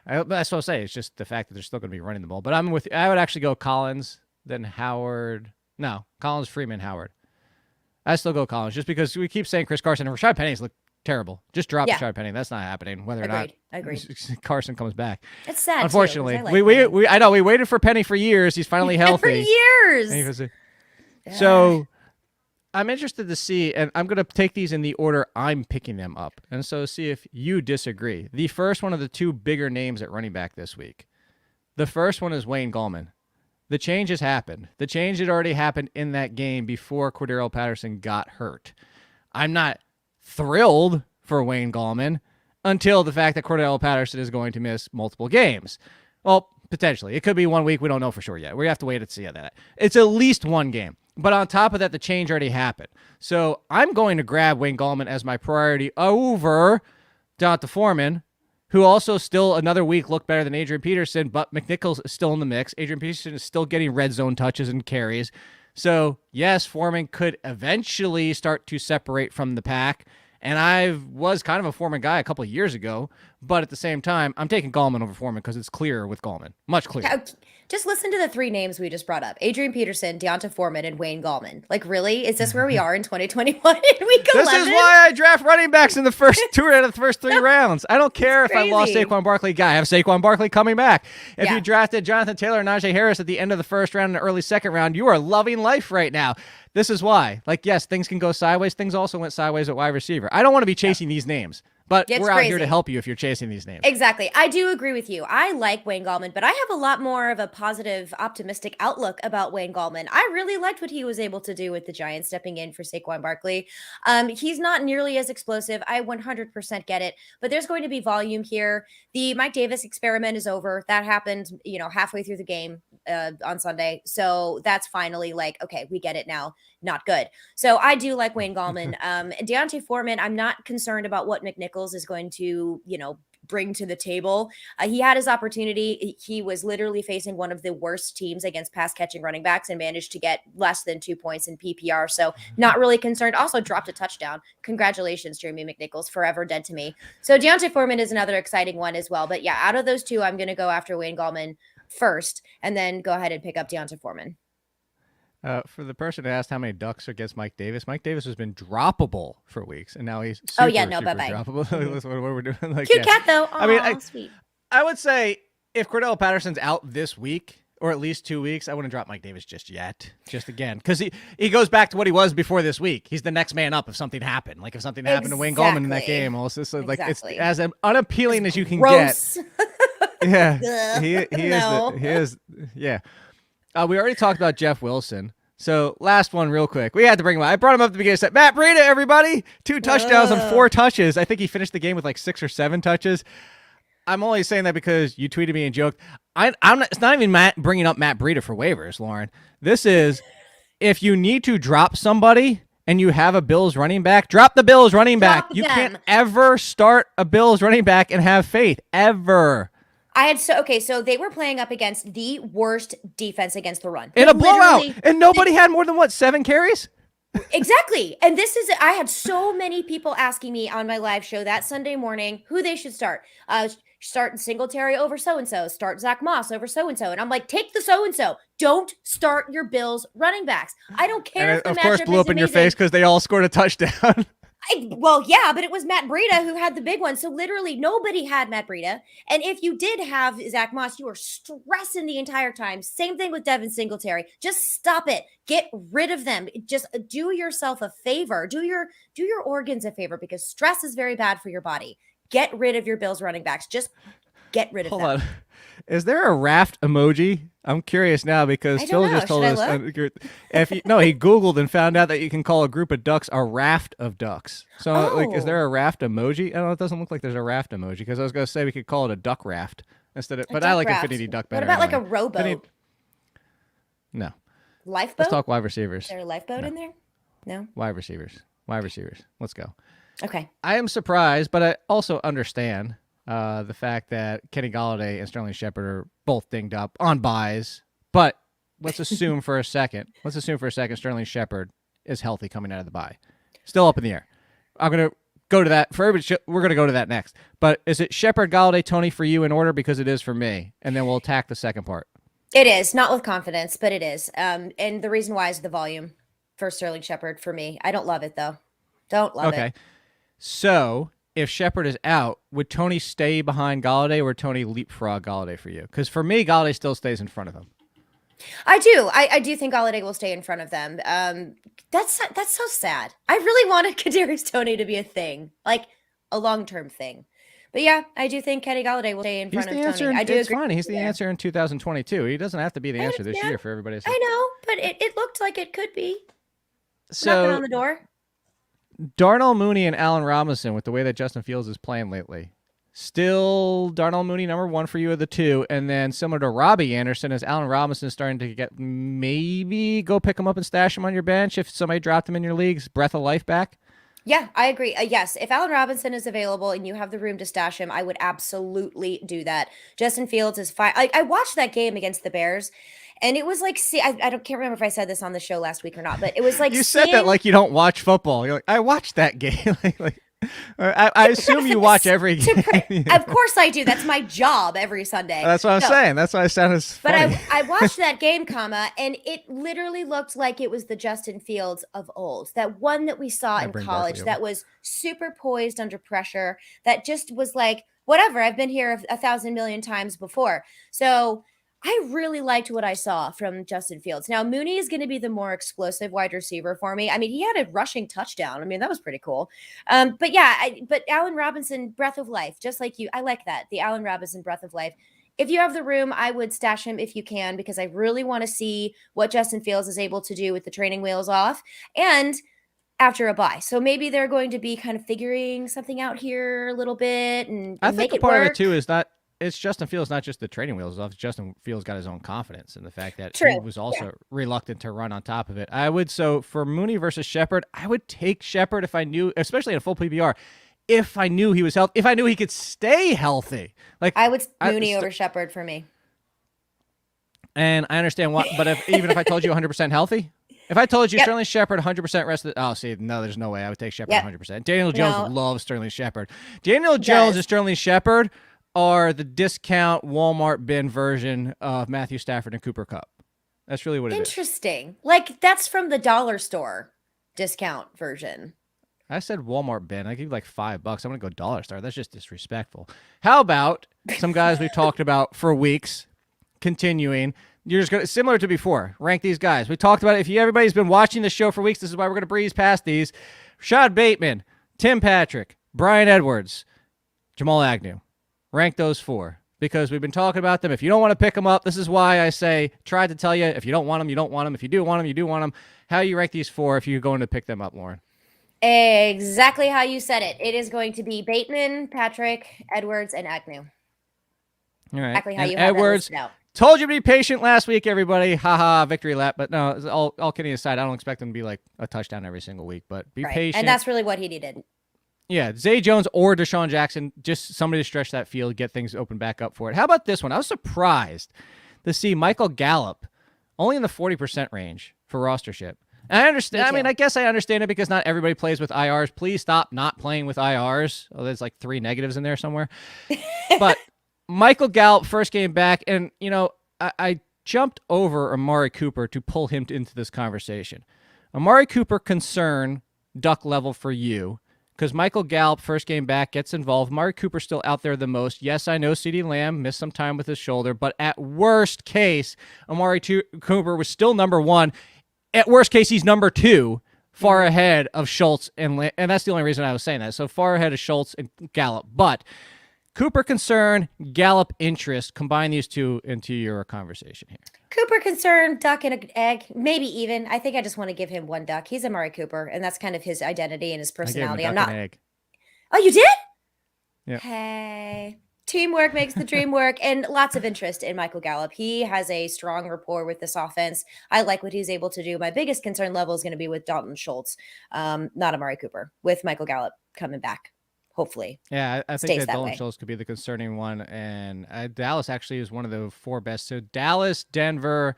that's what I'm saying. It's just the fact that they're still going to be running the ball. But I would actually go Collins, then Howard. No, Collins, Freeman, Howard. I still go Collins just because we keep saying Chris Carson and Rashad Penny's look terrible. Just drop Rashad Penny. That's not happening. Whether or not Carson comes back. It's sad. Unfortunately, I know we waited for Penny for years. He's finally healthy. For years. So I'm interested to see, and I'm going to take these in the order I'm picking them up, and so see if you disagree. The first one of the two bigger names at running back this week. The first one is Wayne Gallman. The change has happened. The change had already happened in that game before Cordarrelle Patterson got hurt. I'm not thrilled for Wayne Gallman until the fact that Cordarrelle Patterson is going to miss multiple games. Well, potentially. It could be 1 week. We don't know for sure yet. We have to wait and see that. It's at least one game. But on top of that, the change already happened. So I'm going to grab Wayne Gallman as my priority over D'Onta Foreman, who also still another week looked better than Adrian Peterson, but McNichols is still in the mix. Adrian Peterson is still getting red zone touches and carries. So, yes, Foreman could eventually start to separate from the pack. And I was kind of a Foreman guy a couple of years ago, but at the same time, I'm taking Gallman over Foreman because it's clearer with Gallman. Much clearer. Just listen to the three names we just brought up. Adrian Peterson, D'Onta Foreman, and Wayne Gallman. Really? Is this where we are in 2021 in week 11? This is why I draft running backs in the first two out of the first three rounds. I don't care if I lost Saquon Barkley. I have Saquon Barkley coming back. If you drafted Jonathan Taylor and Najee Harris at the end of the first round and the early second round, you are loving life right now. This is why. Yes, things can go sideways. Things also went sideways at wide receiver. I don't want to be chasing these names. But we're out here to help you if you're chasing these names. Exactly. I do agree with you. I like Wayne Gallman, but I have a lot more of a positive, optimistic outlook about Wayne Gallman. I really liked what he was able to do with the Giants stepping in for Saquon Barkley. He's not nearly as explosive. I 100% get it, but there's going to be volume here. The Mike Davis experiment is over. That happened, halfway through the game on Sunday. So that's finally okay, we get it now. Not good. So I do like Wayne Gallman. D'Onta Foreman, I'm not concerned about what McNichols is going to, bring to the table. He had his opportunity. He was literally facing one of the worst teams against pass catching running backs and managed to get less than 2 points in PPR. So not really concerned. Also dropped a touchdown. Congratulations, Jeremy McNichols, forever dead to me. So D'Onta Foreman is another exciting one as well. But yeah, out of those two, I'm going to go after Wayne Gallman first and then go ahead and pick up D'Onta Foreman. For the person who asked how many ducks against Mike Davis has been droppable for weeks, and now he's super bye-bye. droppable. That's what we're doing. Cute cat, though. Aww, sweet. I would say if Cordarrelle Patterson's out this week, or at least 2 weeks, I wouldn't drop Mike Davis just yet. Just again. Because he goes back to what he was before this week. He's the next man up if something happened. If something happened to Wayne Gallman in that game. Also, so it's as unappealing as you can get. Yeah. He is. Yeah. We already talked about Jeff Wilson. So last one real quick. We had to bring him up. I brought him up at the beginning. I said, Matt Breida, everybody. 2 touchdowns and 4 touches. I think he finished the game with like 6 or 7 touches. I'm only saying that because you tweeted me and joked. It's not even bringing up Matt Breida for waivers, Lauren. This is if you need to drop somebody and you have a Bills running back, drop the Bills running back. You can't ever start a Bills running back and have faith, ever. So they were playing up against the worst defense against the run. In a blowout. And nobody had more than, 7 carries? Exactly. And I had so many people asking me on my live show that Sunday morning who they should start. Start Singletary over so-and-so. Start Zach Moss over so-and-so. And I'm like, take the so-and-so. Don't start your Bills running backs. I don't care if the matchup is amazing. Of course, blew up in your face because they all scored a touchdown. Yeah, but it was Matt Breida who had the big one. So literally nobody had Matt Breida. And if you did have Zach Moss, you were stressing the entire time. Same thing with Devin Singletary. Just stop it. Get rid of them. Just do yourself a favor. Do your organs a favor because stress is very bad for your body. Get rid of your Bills running backs. Just get rid of them. Hold on. Is there a raft emoji? I'm curious now because Phil just told us. He Googled and found out that you can call a group of ducks a raft of ducks. So, is there a raft emoji? I don't know. It doesn't look like there's a raft emoji because I was going to say we could call it a duck raft instead of. But I like raft. Infinity Duck better. What about like a rowboat? No. Lifeboat? Let's talk wide receivers. Is there a lifeboat in there? No. Wide receivers. Let's go. Okay. I am surprised, but I also understand the fact that Kenny Golladay and Sterling Shepard are both dinged up on buys. But let's assume for a second Sterling Shepard is healthy coming out of the bye. Still up in the air. I'm going to go to that. We're going to go to that next. But is it Shepard, Golladay, Tony for you in order? Because it is for me. And then we'll attack the second part. It is. Not with confidence, but it is. And the reason why is the volume for Sterling Shepard for me. I don't love it, though. Don't love it. Okay. So, if Shepard is out, would Tony stay behind Golladay or would Tony leapfrog Golladay for you? Because for me, Golladay still stays in front of him. I do. I do think Golladay will stay in front of them. That's so sad. I really wanted Kadarius Toney to be a thing, like a long-term thing. But yeah, I do think Kenny Golladay will stay in front of Toney. I do agree. It's fine. He's the answer in 2022. He doesn't have to be the answer this year for everybody. I know, but it looked like it could be. Knocking on the door. Darnell Mooney and Allen Robinson, with the way that Justin Fields is playing lately, still Darnell Mooney number 1 for you of the 2, and then similar to Robbie Anderson, is Allen Robinson starting to get maybe go pick him up and stash him on your bench if somebody dropped him in your leagues, breath of life back? Yeah, I agree. Yes, if Allen Robinson is available and you have the room to stash him, I would absolutely do that. Justin Fields is fine. I watched that game against the Bears. And it was like, can't remember if I said this on the show last week or not, but it was like you said that like you don't watch football. You're like, I watched that game. I assume you watch every game. Of course I do. That's my job every Sunday. That's what I'm saying. That's why I sound funny. But I watched that game, and it literally looked like it was the Justin Fields of old. That one that we saw in college that was super poised under pressure. That just was like, whatever. I've been here 1,000 million times before. So I really liked what I saw from Justin Fields. Now, Mooney is going to be the more explosive wide receiver for me. I mean, he had a rushing touchdown. I mean, that was pretty cool. But Allen Robinson, breath of life, just like you. I like that. The Allen Robinson breath of life. If you have the room, I would stash him if you can, because I really want to see what Justin Fields is able to do with the training wheels off and after a bye. So maybe they're going to be kind of figuring something out here a little bit and I think make it part work. of it too is that it's Justin Fields, not just the training wheels off. Justin Fields got his own confidence in the fact that he was also reluctant to run on top of it. So for Mooney versus Shepard, I would take Shepard if I knew, especially in a full PPR, if I knew he was healthy, if I knew he could stay healthy. Like I would Mooney over Shepard for me. And I understand why, but even if I told you 100% healthy, if I told you Sterling Shepard 100% rest of the, there's no way I would take Shepard 100%. Daniel Jones loves Sterling Shepard. Daniel Jones and Sterling Shepard are the discount Walmart bin version of Matthew Stafford and Cooper Kupp. That's really what it is. Interesting. Like that's from the dollar store discount version. I said Walmart bin. I give you like $5. I'm going to go dollar store. That's just disrespectful. How about some guys we've talked about for weeks, continuing. You're just going to, similar to before, rank these guys. We talked about it. If everybody's been watching the show for weeks, this is why we're going to breeze past these. Rashad Bateman, Tim Patrick, Brian Edwards, Jamal Agnew. Rank those 4. because we've been talking about them. If you don't want to pick them up, this is why I say, tried to tell you, if you don't want them, you don't want them. If you do want them, you do want them. How you rank these 4 if you're going to pick them up, Lauren? Exactly how you said it. It is going to be Bateman, Patrick, Edwards, and Agnew. All right. Exactly how and you have Edwards, that listed out. told you to be patient last week, everybody. Haha, victory lap. But no, all kidding aside, I don't expect him to be like a touchdown every single week. But be patient. And that's really what he needed. Yeah, Zay Jones or Deshaun Jackson, just somebody to stretch that field, get things open back up for it. How about this one? I was surprised to see Michael Gallup only in the 40% range for rostership. And I understand. I mean, I guess I understand it because not everybody plays with IRs. Please stop not playing with IRs. Oh, there's like 3 negatives in there somewhere. But Michael Gallup, first game back, and, I jumped over Amari Cooper to pull him into this conversation. Amari Cooper concern, duck level for you. Because Michael Gallup, first game back, gets involved. Amari Cooper still out there the most. Yes, I know CeeDee Lamb missed some time with his shoulder, but at worst case, Amari Cooper was still number 1. At worst case, he's number 2, far ahead of Schultz and that's the only reason I was saying that. So far ahead of Schultz and Gallup. But Cooper concern, Gallup interest. Combine these two into your conversation here. Cooper concern, duck and an egg, maybe even. I think I just want to give him 1 duck. He's Amari Cooper, and that's kind of his identity and his personality. I gave him a duck and egg. Oh, you did? Yeah. Hey, teamwork makes the dream work, and lots of interest in Michael Gallup. He has a strong rapport with this offense. I like what he's able to do. My biggest concern level is going to be with Dalton Schultz, not Amari Cooper, with Michael Gallup coming back. Hopefully. Yeah, I think that Dalton way. Schultz could be the concerning one. And Dallas actually is one of the 4 best. So Dallas, Denver,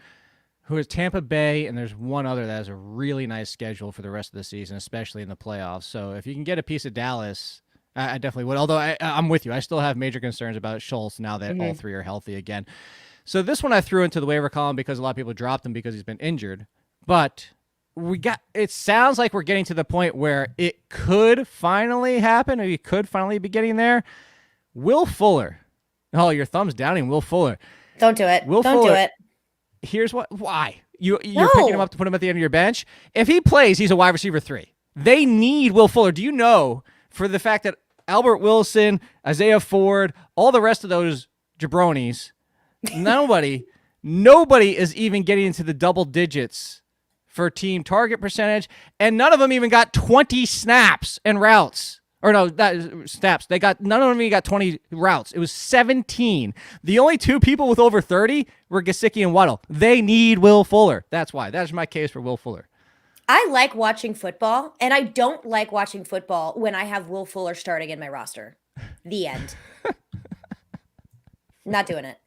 who is Tampa Bay, and there's one other that has a really nice schedule for the rest of the season, especially in the playoffs. So if you can get a piece of Dallas, I definitely would. Although I'm with you. I still have major concerns about Schultz now that all 3 are healthy again. So this one I threw into the waiver column because a lot of people dropped him because he's been injured. But it sounds like we're getting to the point where it could finally happen, or you could finally be getting there. Will Fuller. Oh, your thumb's downing Will Fuller. Don't do it. Don't do it. Here's why. You're picking him up to put him at the end of your bench. If he plays, he's a wide receiver 3. They need Will Fuller. Do you know, for the fact that Albert Wilson, Isaiah Ford, all the rest of those jabronis, nobody is even getting into the double digits for team target percentage, and none of them even got 20 snaps and routes. Or no, snaps. None of them even got 20 routes. It was 17. The only 2 people with over 30 were Gesicki and Waddle. They need Will Fuller. That's why. That's my case for Will Fuller. I like watching football, and I don't like watching football when I have Will Fuller starting in my roster. The end. Not doing it.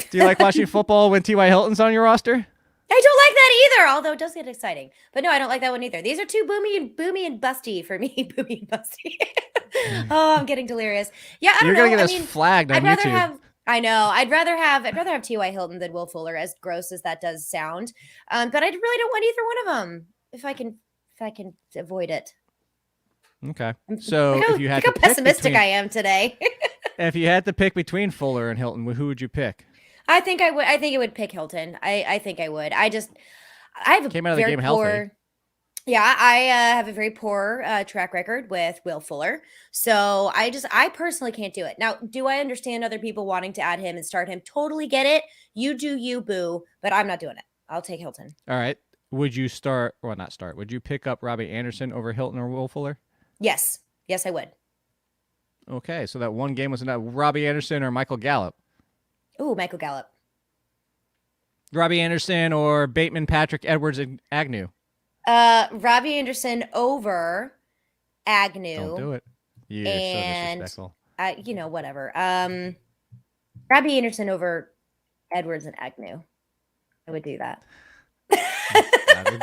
Do you like watching football when T.Y. Hilton's on your roster? I don't like that either, although it does get exciting. But no, I don't like that one either. These are too boomy and busty for me. Boomy and busty. Oh, I'm getting delirious. Yeah, I don't know. You're gonna get us flagged on YouTube. I know. I'd rather have T.Y. Hilton than Will Fuller, as gross as that does sound. But I really don't want either one of them if I can avoid it. Okay. So if you had look to how pessimistic I am today. If you had to pick between Fuller and Hilton, who would you pick? I think I would pick Hilton. I think I would. I have a came out of the game healthy. Yeah, I have a very poor track record with Will Fuller. So I personally can't do it. Now, do I understand other people wanting to add him and start him? Totally get it. You do you, boo. But I'm not doing it. I'll take Hilton. All right. Would you would you pick up Robbie Anderson over Hilton or Will Fuller? Yes. Yes, I would. Okay, so that one game was not Robbie Anderson or Michael Gallup. Ooh, Michael Gallup. Robbie Anderson or Bateman, Patrick, Edwards, and Agnew. Robbie Anderson over Agnew. Don't do it. You're so disrespectful. Whatever. Robbie Anderson over Edwards and Agnew. I would do that.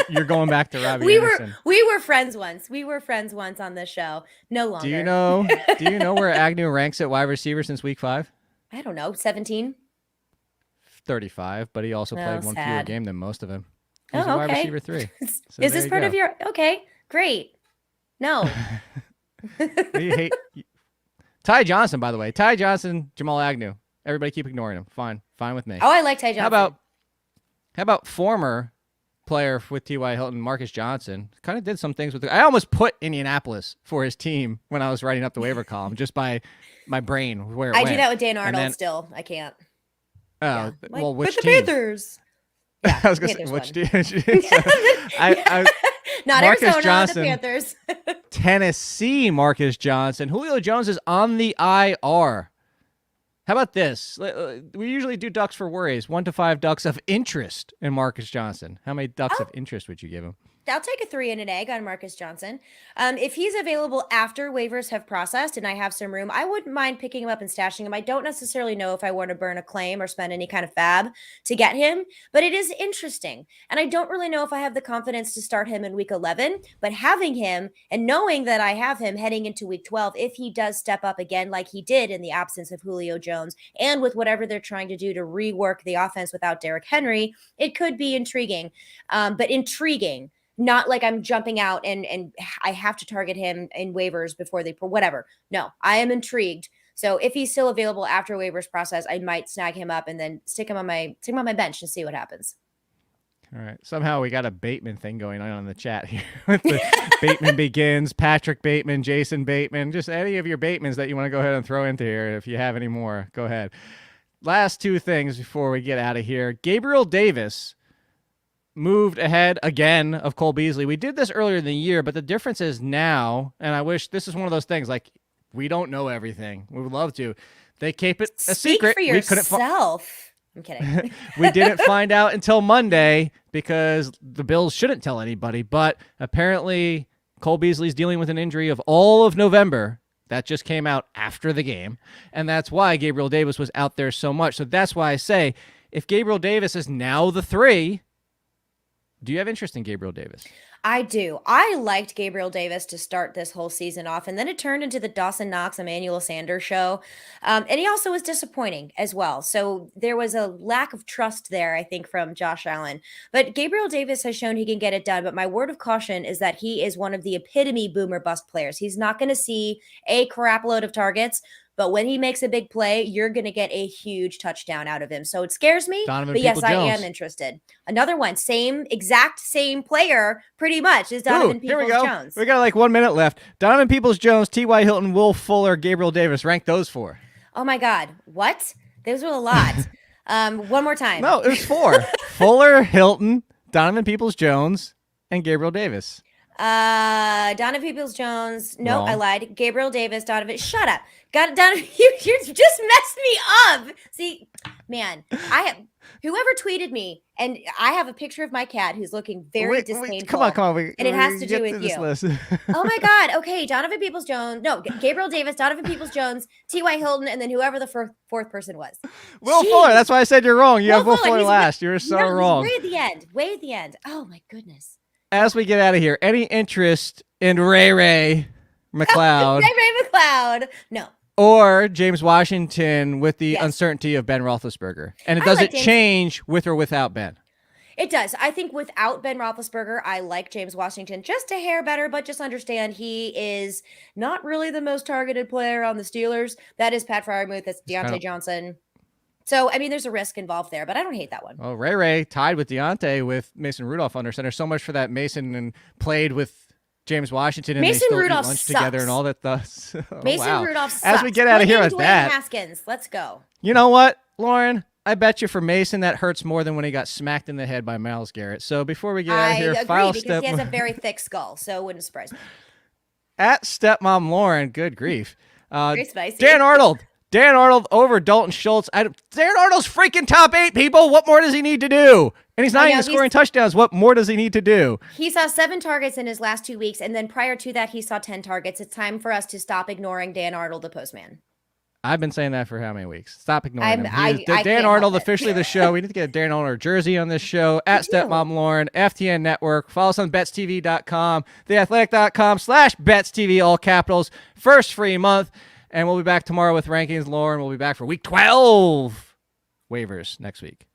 You're going back to Robbie Anderson. We were friends once. We were friends once on this show. No longer. Do you know where Agnew ranks at wide receiver since week 5? I don't know. 17? 35, but he also played one fewer game than most of them. He's a wide receiver 3. So is this part of your... Okay, great. No. You hate... Ty Johnson, by the way. Ty Johnson, Jamal Agnew. Everybody keep ignoring him. Fine with me. Oh, I like Ty Johnson. How about former player with T.Y. Hilton, Marcus Johnson, kind of did some things with it. I almost put Indianapolis for his team when I was writing up the waiver column, just by my brain where it I went. do that with Dan Arnold still. I can't. Oh, Yeah. well, which with the team? Panthers. Yeah, I was going to say, which team? Not Marcus Arizona, Johnson, the Panthers. Tennessee, Marcus Johnson. Julio Jones is on the IR. How about this? We usually do ducks for worries. 1 to 5 ducks of interest in Marcus Johnson. How many ducks of interest would you give him? I'll take a 3 and an egg on Marcus Johnson. If he's available after waivers have processed and I have some room, I wouldn't mind picking him up and stashing him. I don't necessarily know if I want to burn a claim or spend any kind of fab to get him, but it is interesting. And I don't really know if I have the confidence to start him in week 11, but having him and knowing that I have him heading into week 12, if he does step up again like he did in the absence of Julio Jones and with whatever they're trying to do to rework the offense without Derrick Henry, it could be intriguing, but intriguing. Not like I'm jumping out and I have to target him in waivers before whatever. No, I am intrigued. So if he's still available after waivers process, I might snag him up and then stick him on my bench and see what happens. All right. Somehow we got a Bateman thing going on in the chat here. With the Bateman Begins, Patrick Bateman, Jason Bateman, just any of your Batemans that you want to go ahead and throw into here. If you have any more, go ahead. Last 2 things before we get out of here. Gabriel Davis moved ahead again of Cole Beasley. We did this earlier in the year, but the difference is now, and I wish this is one of those things, like, we don't know everything. We would love to. They keep it a secret. For yourself. I'm kidding. We didn't find out until Monday because the Bills shouldn't tell anybody, but apparently Cole Beasley's dealing with an injury of all of November. That just came out after the game, and that's why Gabriel Davis was out there so much. So that's why I say, if Gabriel Davis is now the 3, do you have interest in Gabriel Davis? I do. I liked Gabriel Davis to start this whole season off, and then it turned into the Dawson Knox, Emmanuel Sanders show. And he also was disappointing as well. So there was a lack of trust there, I think, from Josh Allen. But Gabriel Davis has shown he can get it done. But my word of caution is that he is one of the epitome boomer bust players. He's not going to see a crap load of targets, but when he makes a big play, you're going to get a huge touchdown out of him. So it scares me, but yes, I am interested. Another one, exact same player, pretty much, is Donovan Peoples-Jones. We got like 1 minute left. Donovan Peoples-Jones, T.Y. Hilton, Will Fuller, Gabriel Davis. Rank those 4. Oh my God. What? Those were a lot. One more time. No, it was 4. Fuller, Hilton, Donovan Peoples-Jones, and Gabriel Davis. Donovan Peoples-Jones. No, Wrong. I lied. Gabriel Davis, Donovan. Shut up. Got Donovan. You just messed me up. See, man, whoever tweeted me, and I have a picture of my cat who's looking very disdainful. Come on. And it has to do with you. Oh my God. Okay, Donovan Peoples-Jones. No, Gabriel Davis, Donovan Peoples-Jones, T.Y. Hilton, and then whoever the fourth person was. Will Fuller. That's why I said you're wrong. You have Will Fuller He's last. You were so wrong. Way at the end. Way at the end. Oh my goodness. As we get out of here, any interest in Ray McLeod? Ray McLeod. No. Or James Washington with the uncertainty of Ben Roethlisberger. And it doesn't change with or without Ben. It does. I think without Ben Roethlisberger, I like James Washington just a hair better, but just understand he is not really the most targeted player on the Steelers. That is Pat Freiermuth. That's Deontay Johnson. So, I mean, there's a risk involved there, but I don't hate that one. Well, Ray tied with Deontay with Mason Rudolph under center. So much for that Mason and played with James Washington and Mason they still Rudolph eat lunch sucks. together and all that stuff. Mason Rudolph sucks. As we get out of here with that. Haskins. Let's go. You know what, Lauren? I bet you for Mason that hurts more than when he got smacked in the head by Myles Garrett. So before we get out of here, I agree because he has a very thick skull, so it wouldn't surprise me. At Stepmom Lauren, good grief. Very spicy. Dan Arnold over Dalton Schultz. Dan Arnold's freaking top 8, people. What more does he need to do? And he's not even scoring touchdowns. What more does he need to do? He saw 7 targets in his last 2 weeks, and then prior to that, he saw 10 targets. It's time for us to stop ignoring Dan Arnold, the postman. I've been saying that for how many weeks? Stop ignoring him. Dan Arnold, officially the show. We need to get a Dan Arnold jersey on this show. At Stepmom Lauren, FTN Network. Follow us on BetsTV.com, theathletic.com/BetsTV, all capitals. First free month. And we'll be back tomorrow with rankings. Lauren will be back for week 12 waivers next week.